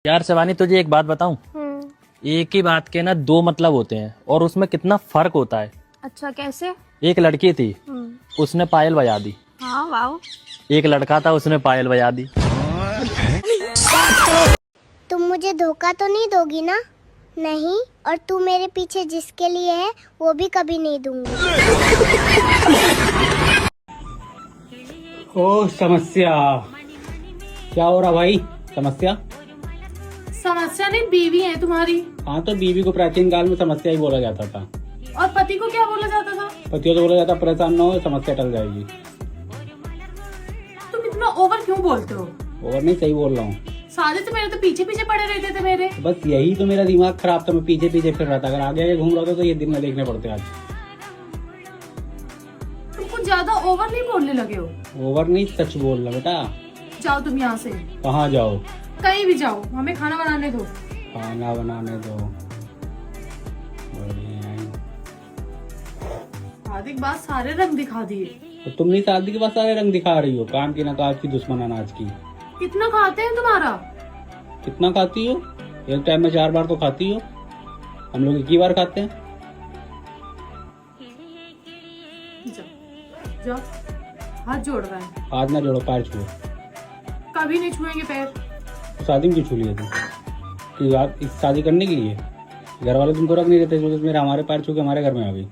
यार शिवानी तुझे एक बात बताऊं। एक ही बात के ना दो मतलब होते हैं और उसमें कितना फर्क होता है। अच्छा कैसे? एक लड़की थी, उसने पायल बजा दी। हाँ वाओ। एक लड़का था, उसने पायल बजा दी। तुम मुझे धोखा तो नहीं दोगी ना? नहीं, और तू मेरे पीछे जिसके लिए है वो भी कभी नहीं दूंगी। ओ समस्या, क्या हो रहा भाई? समस्या समस्या नहीं, बीवी है तुम्हारी। हाँ, तो बीवी को प्राचीन काल में समस्या ही बोला जाता था। और पति को क्या बोला जाता था? पतियों को बोला जाता परेशान न हो, समस्या टल जाएगी। तुम इतना ओवर क्यों बोलते हो? और नहीं, सही बोल रहा हूँ। सारे तो मेरे तो पीछे पीछे पड़े रहते थे मेरे। बस यही तो मेरा दिमाग खराब था, मैं पीछे पीछे फिर रहा था। अगर आगे आगे घूम रहा था तो ये दिन में देखने पड़ते आज। तुम कुछ ज्यादा ओवर नहीं बोलने लगे हो? ओवर नहीं, सच बोल रहा बेटा। जाओ तुम यहाँ से। कहाँ जाओ? कहीं भी जाओ, हमें खाना बनाने दो। खाना बनाने दो। शादी के बाद सारे रंग दिखा दिए। तो तुम नहीं शादी के बाद सारे रंग दिखा रही हो। काम की नकाज की, दुश्मन अनाज की। कितना खाते हैं तुम्हारा? कितना खाती हो? एक टाइम में 4 बार तो खाती हो। हम लोग एक ही बार खाते हैं। जाओ जाओ, हाथ जोड़ रहा है। हाथ ना जोड़ो, पैर छुओ। कभी नहीं छुएंगे पैर। तो शादी में क्यों छू लिया तुम? कि आप इस शादी करने के लिए? घर वाले तुमको रख नहीं देते, इसलिए मेरा हमारे पैर छू के हमारे घर में आ गई।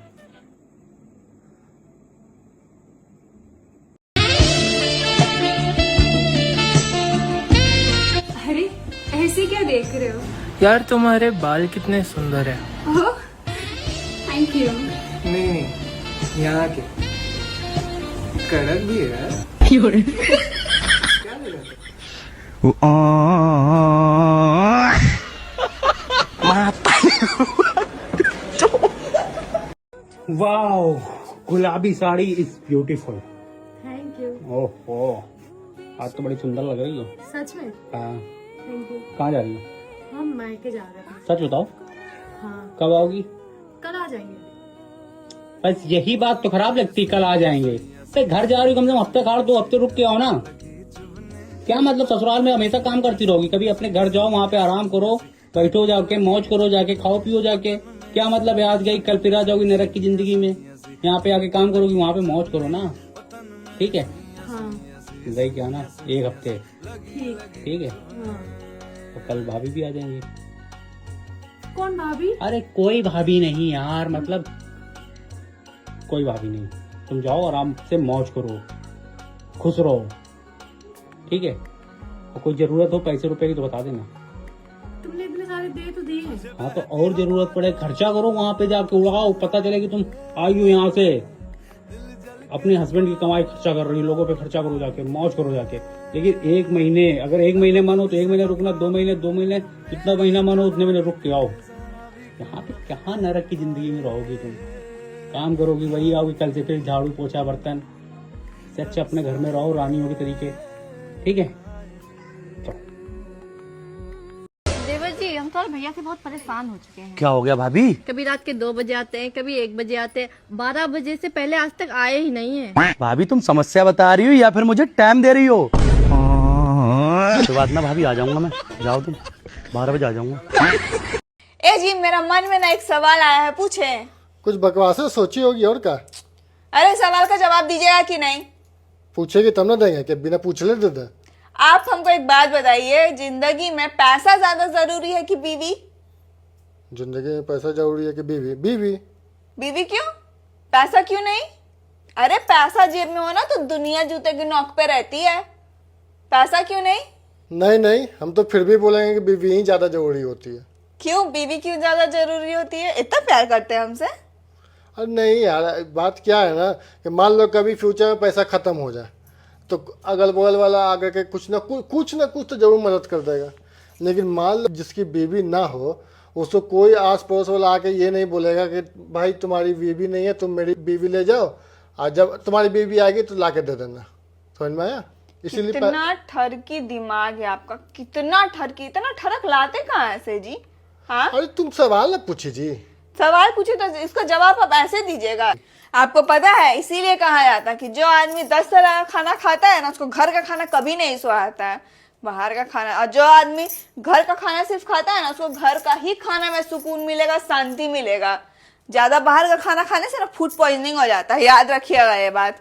अरे ऐसे क्या देख रहे हो? यार तुम्हारे बाल कितने सुंदर है। Thank you. नहीं, यहाँ के कड़क भी है। वाओ, गुलाबी sari is beautiful. Thank you. ओहो, आज तो बड़ी सुंदर लग रही हो। सच में? हाँ। Thank you. कहाँ जा रही हो? हम मायके जा रहे हैं। सच बताओ, हाँ, कब आओगी? कल आ जाएंगे। बस यही बात तो खराब लगती, कल आ जाएंगे। तो घर जा रही हो, कम से कम हफ्ते खाड़ 2 हफ्ते रुक के आओ ना। क्या मतलब ससुराल में हमेशा काम करती रहोगी? कभी अपने घर जाओ, वहाँ पे आराम करो, बैठो जाके, मौज करो जाके, खाओ पियो जाके। क्या मतलब है आज गई कल फिर आ जाओगी नरक की जिंदगी में? यहाँ पे आके काम करोगी, वहाँ पे मौज करो ना। ठीक है? हाँ गई क्या ना 1 हफ्ते। ठीक है? हाँ। तो कल भाभी भी आ जाएंगे। कौन भाभी? अरे कोई भाभी नहीं यार, मतलब कोई भाभी नहीं। तुम जाओ आराम से, मौज करो, खुश रहो। ठीक है? और कोई जरूरत हो पैसे रुपए की तो बता देना। तुमने इतने सारे दे तो दिए। हाँ, तो और जरूरत पड़े खर्चा करो, वहाँ पे जाके उड़ाओ, पता चले कि तुम आई हो यहाँ से। अपने हस्बैंड की कमाई खर्चा कर रही हो, लोगों पे खर्चा करो जाके, मौज करो जाके। लेकिन 1 महीने, अगर 1 महीने मन हो तो 1 महीने रुकना, 2 महीने 2 महीने, जितना महीना मन हो उतने महीने रुक के आओ। यहाँ पे कहाँ नरक की जिंदगी में रहोगी तुम? काम करोगी, वही आओगी कल से फिर झाड़ू पोछा बर्तन। इससे अच्छा अपने घर में रहो रानियों के तरीके। ठीक है? देवर जी, हम तो और भैया से बहुत परेशान हो चुके हैं। क्या हो गया भाभी? कभी रात के 2 बजे आते हैं, कभी 1 बजे आते हैं, 12 बजे से पहले आज तक आए ही नहीं है। भाभी तुम समस्या बता रही हो या फिर मुझे टाइम दे रही हो? तो बात ना भाभी, आ जाऊंगा मैं। जाओ तुम, 12 बजे आ जाऊंगा। ए जी, मेरा मन में ना एक सवाल आया है, पूछे? कुछ बकवासें सोची होगी और क्या? अरे सवाल का जवाब दीजिएगा कि नहीं? पूछेगी तब ना देंगे कि बिना पूछले दे दे। आप हमको एक बात बताइए, जिंदगी में पैसा ज्यादा जरूरी है कि बीवी? जिंदगी में पैसा जरूरी है कि बीवी? बीवी। बीवी क्यों? पैसा क्यों नहीं? अरे पैसा जेब में हो ना तो दुनिया जूते की नोक पे रहती है। पैसा क्यों नहीं? नहीं नहीं, हम तो फिर भी बोलेंगे कि बीवी ही ज्यादा जरूरी होती है। क्यों? बीवी क्यों ज्यादा जरूरी होती है? इतना प्यार करते हैं हमसे? अरे नहीं यार, बात क्या है ना कि मान लो कभी फ्यूचर में पैसा खत्म हो जाए तो अगल बगल वाला आगे के कुछ ना कुछ तो जरूर मदद कर देगा। लेकिन मान लो जिसकी बीवी ना हो, उसको कोई आस पड़ोस वाला आके ये नहीं बोलेगा कि भाई तुम्हारी बीवी नहीं है, तुम मेरी बीवी ले जाओ, और जब तुम्हारी बीवी आएगी तो ला के दे देना। समझ में आया? इसीलिए कितना ठरकी दिमाग है आपका, कितना ठरकी, इतना ठरक लाते कहाँ ऐसे जी? हाँ, अरे तुम सवाल ना पूछी जी। सवाल पूछे तो इसका जवाब आप ऐसे दीजिएगा। आपको पता है इसीलिए कहा जाता है कि जो आदमी 10 तरह का खाना खाता है ना, उसको घर का खाना कभी नहीं स्वाद आता है। बाहर का खाना, और जो आदमी घर का खाना सिर्फ खाता है ना, उसको घर का ही खाना में सुकून मिलेगा, शांति मिलेगा। ज्यादा बाहर का खाना खाने से ना फूड पॉइजनिंग हो जाता है, याद रखिएगा ये बात।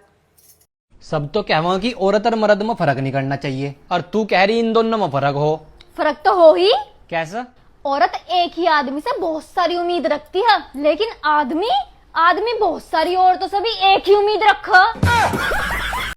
सब तो कहवा कि औरत और मर्द में फर्क नहीं करना चाहिए, और तू कह रही इन दोनों में फर्क हो। फर्क तो हो ही। कैसा? औरत एक ही आदमी से बहुत सारी उम्मीद रखती है, लेकिन आदमी बहुत सारी औरतों से भी एक ही उम्मीद रखा।